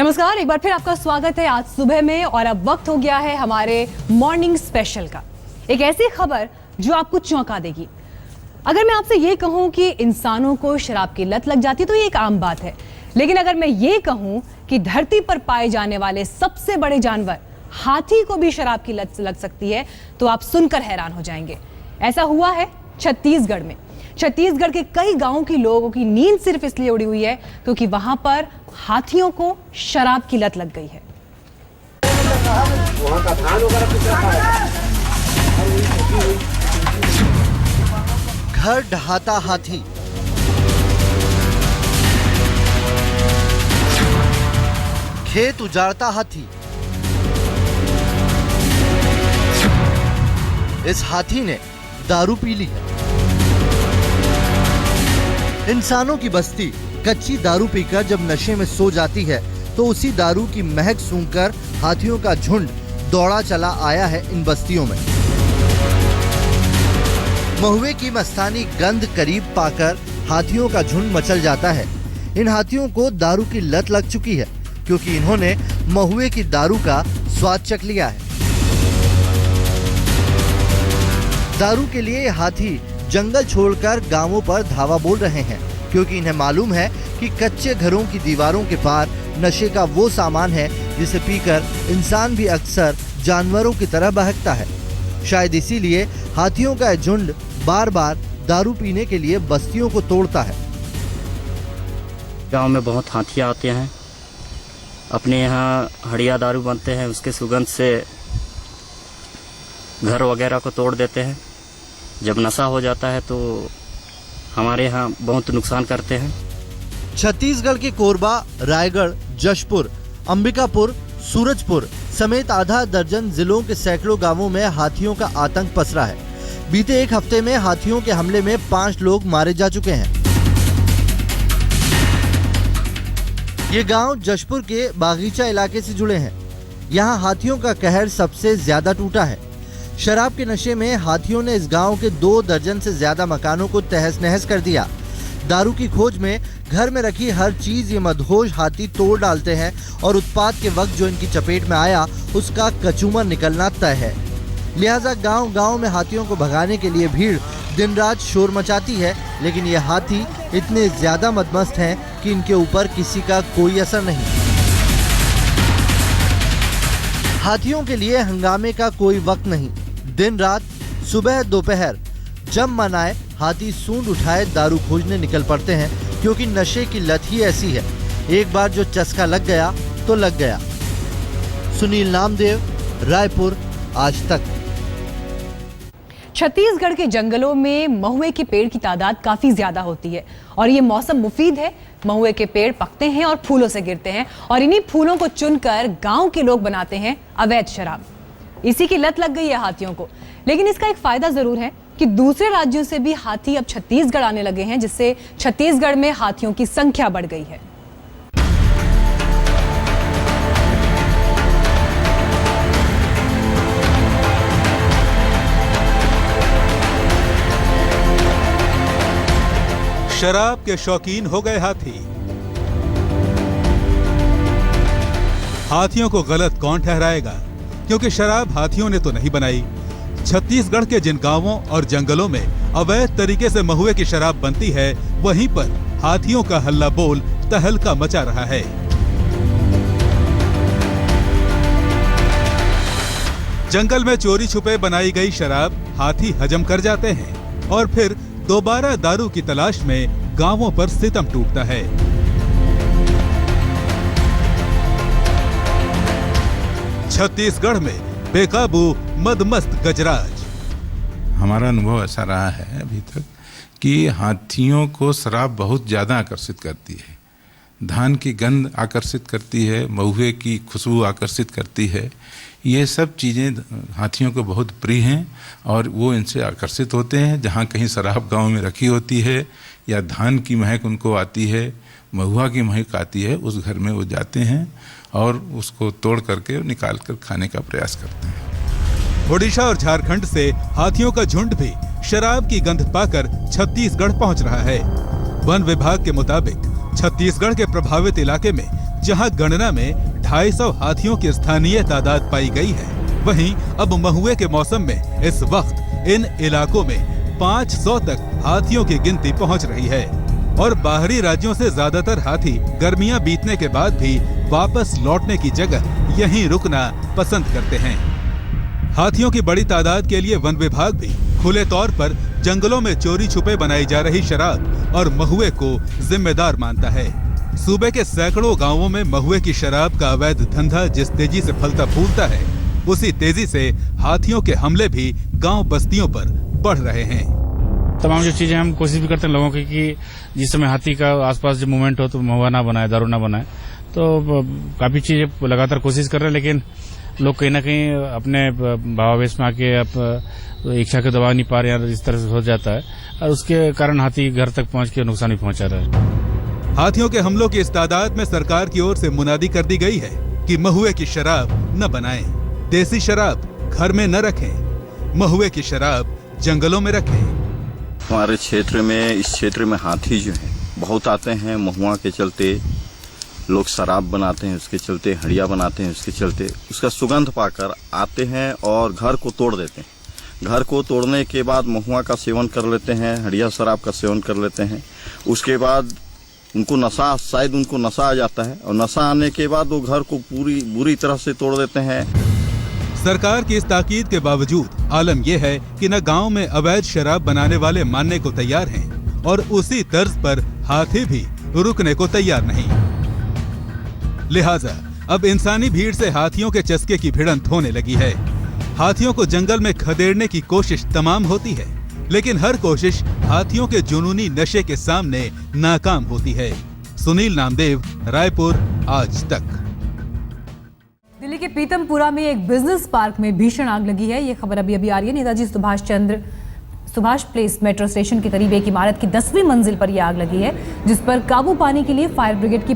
नमस्कार, एक बार फिर आपका स्वागत है आज सुबह में। और अब वक्त हो गया है हमारे मॉर्निंग स्पेशल का। एक ऐसी खबर जो आपको चौंका देगी। अगर मैं आपसे ये कहूं कि इंसानों को शराब की लत लग जाती है तो ये एक आम बात है, लेकिन अगर मैं ये कहूं कि धरती पर पाए जाने वाले सबसे बड़े जानवर हाथी को भी शराब की लत लग सकती है तो आप सुनकर हैरान हो जाएंगे। ऐसा हुआ है छत्तीसगढ़ में। छत्तीसगढ़ के कई गांवों के लोगों की नींद सिर्फ इसलिए उड़ी हुई है क्योंकि वहां पर हाथियों को शराब की लत लग गई है। घर ढहाता हाथी, खेत उजाड़ता हाथी। इस हाथी ने दारू पी ली है। इंसानों की बस्ती कच्ची दारू पीकर जब नशे में सो जाती है तो उसी दारू की महक सूंघकर हाथियों का झुंड दौड़ा चला आया है इन बस्तियों में। महुए की मस्तानी गंध करीब पाकर हाथियों का झुंड मचल जाता है। इन हाथियों को दारू की लत लग चुकी है क्योंकि इन्होंने महुए की दारू का स्वाद चख लिया है। दारू के लिए हाथी जंगल छोड़कर गांवों पर धावा बोल रहे हैं क्योंकि इन्हें मालूम है कि कच्चे घरों की दीवारों के पार नशे का वो सामान है जिसे पीकर इंसान भी अक्सर जानवरों की तरह बहकता है। शायद इसीलिए हाथियों का झुंड बार बार दारू पीने के लिए बस्तियों को तोड़ता है। गांव में बहुत हाथियां आते हैं। अपने यहाँ हड़िया दारू बनते हैं, उसके सुगंध से घर वगैरह को तोड़ देते हैं। जब नशा हो जाता है तो हमारे यहाँ बहुत नुकसान करते हैं। छत्तीसगढ़ के कोरबा, रायगढ़, जशपुर, अंबिकापुर, सूरजपुर समेत आधा दर्जन जिलों के सैकड़ों गांवों में हाथियों का आतंक पसरा है। बीते एक हफ्ते में हाथियों के हमले में 5 लोग मारे जा चुके हैं। ये गांव जशपुर के बागीचा इलाके से जुड़े हैं। यहाँ हाथियों का कहर सबसे ज्यादा टूटा है। शराब के नशे में हाथियों ने इस गांव के 2 दर्जन से ज्यादा मकानों को तहस नहस कर दिया। दारू की खोज में घर में रखी हर चीज ये मदहोश हाथी तोड़ डालते हैं और उत्पात के वक्त जो इनकी चपेट में आया उसका कचूमर निकलना तय है। लिहाजा गांव-गांव में हाथियों को भगाने के लिए भीड़ दिन रात शोर मचाती है, लेकिन ये हाथी इतने ज्यादा मदमस्त हैं कि इनके ऊपर किसी का कोई असर नहीं। हाथियों के लिए हंगामे का कोई वक्त नहीं। दिन रात, सुबह दोपहर, जब मन आए हाथी सूंड उठाए दारू खोजने निकल पड़ते हैं क्योंकि नशे की लत ही ऐसी है। एक बार जो चस्का लग गया तो लग गया। सुनील नामदेव, रायपुर, आज तक। छत्तीसगढ़ के जंगलों में महुए के पेड़ की तादाद काफी ज्यादा होती है और ये मौसम मुफीद है। महुए के पेड़ पकते हैं और फूलों से गिरते हैं और इन्हीं फूलों को चुनकर गांव के लोग बनाते हैं अवैध शराब। इसी की लत लग गई है हाथियों को। लेकिन इसका एक फायदा जरूर है कि दूसरे राज्यों से भी हाथी अब छत्तीसगढ़ आने लगे हैं, जिससे छत्तीसगढ़ में हाथियों की संख्या बढ़ गई है। शराब के शौकीन हो गए हाथी। हाथियों को गलत कौन ठहराएगा, क्योंकि शराब हाथियों ने तो नहीं बनाई। छत्तीसगढ़ के जिन गांवों और जंगलों में अवैध तरीके से महुए की शराब बनती है, वहीं पर हाथियों का हल्ला बोल तहलका मचा रहा है। जंगल में चोरी छुपे बनाई गई शराब हाथी हजम कर जाते हैं और फिर दोबारा दारू की तलाश में गांवों पर सितम टूटता है। छत्तीसगढ़ में बेकाबू मदमस्त गजराज। हमारा अनुभव ऐसा रहा है अभी तक कि हाथियों को शराब बहुत ज़्यादा आकर्षित करती है। धान की गंध आकर्षित करती है, महुए की खुशबू आकर्षित करती है। ये सब चीज़ें हाथियों को बहुत प्रिय हैं और वो इनसे आकर्षित होते हैं। जहाँ कहीं शराब गांव में रखी होती है या धान की महक उनको आती है, महुआ की महक आती है, उस घर में वो जाते हैं और उसको तोड़ करके निकाल कर खाने का प्रयास करते हैं। ओडिशा और झारखंड से हाथियों का झुंड भी शराब की गंध पाकर छत्तीसगढ़ पहुंच रहा है। वन विभाग के मुताबिक छत्तीसगढ़ के प्रभावित इलाके में जहां गणना में 250 हाथियों की स्थानीय तादाद पाई गई है, वहीं अब महुए के मौसम में इस वक्त इन इलाकों में 500 तक हाथियों की गिनती पहुंच रही है और बाहरी राज्यों से ज्यादातर हाथी गर्मियां बीतने के बाद भी वापस लौटने की जगह यहीं रुकना पसंद करते हैं। हाथियों की बड़ी तादाद के लिए वन विभाग भी खुले तौर पर जंगलों में चोरी छुपे बनाई जा रही शराब और महुए को जिम्मेदार मानता है। सूबे के सैकड़ों गांवों में महुए की शराब का अवैध धंधा जिस तेजी से फलता फूलता है, उसी तेजी से हाथियों के हमले भी गांव बस्तियों पर बढ़ रहे हैं। तमाम जो चीजें हम कोशिश भी करते हैं लोगों की कि जिस समय हाथी का आसपास जो मूवमेंट हो तो महुआ ना बनाए, दारू ना बनाए, तो काफी चीजें लगातार कोशिश कर रहे हैं, लेकिन लोग कहीं ना कहीं अपने भावावेश में आके अब इच्छा के दबा नहीं पा रहे हैं, इस तरह से हो जाता है और उसके कारण हाथी घर तक पहुंच के नुकसान भी पहुंचा रहा है। हाथियों के हमलों की इस तादाद में सरकार की ओर से मुनादी कर दी गई है कि महुए की शराब न बनाएं, देसी शराब घर में न रखें, महुए की शराब जंगलों में रखें। हमारे क्षेत्र में, इस क्षेत्र में हाथी जो है बहुत आते हैं। महुआ के चलते लोग शराब बनाते हैं, उसके चलते हड़िया बनाते हैं, उसके चलते उसका सुगंध पाकर आते हैं और घर को तोड़ देते हैं। घर को तोड़ने के बाद महुआ का सेवन कर लेते हैं, हड़िया शराब का सेवन कर लेते हैं। उसके बाद उनको नशा आ जाता है और नशा आने के बाद वो घर को बुरी तरह से तोड़ देते हैं। सरकार की इस ताकीद के बावजूद आलम यह है कि न गांव में अवैध शराब बनाने वाले मानने को तैयार हैं और उसी तर्ज पर हाथी भी रुकने को तैयार नहीं। लिहाजा अब इंसानी भीड़ से हाथियों के चस्के की भिड़ंत होने लगी है। हाथियों को जंगल में खदेड़ने की कोशिश तमाम होती है, लेकिन हर कोशिश हाथियों के जुनूनी नशे के सामने नाकाम होती है। सुनील नामदेव, रायपुर, आज तक। दिल्ली के पीतमपुरा में एक बिजनेस पार्क में भीषण आग लगी है। ये खबर अभी आ रही है। Netaji Subhash place metro station के करीब एक इमारत की 10वीं मंजिल पर यह आग लगी है, जिस पर काबू पाने के लिए फायर ब्रिगेड की